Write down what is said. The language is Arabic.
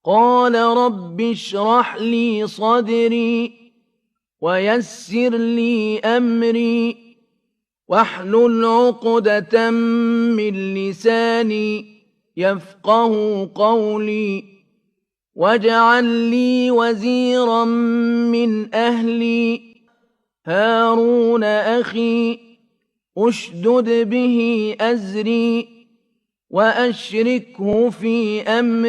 قال رب اشرح لي صدري ويسر لي أمري واحلل عقدة من لساني يفقه قولي واجعل لي وزيرا من أهلي هارون أخي اشدد به أزري وأشركه في أمري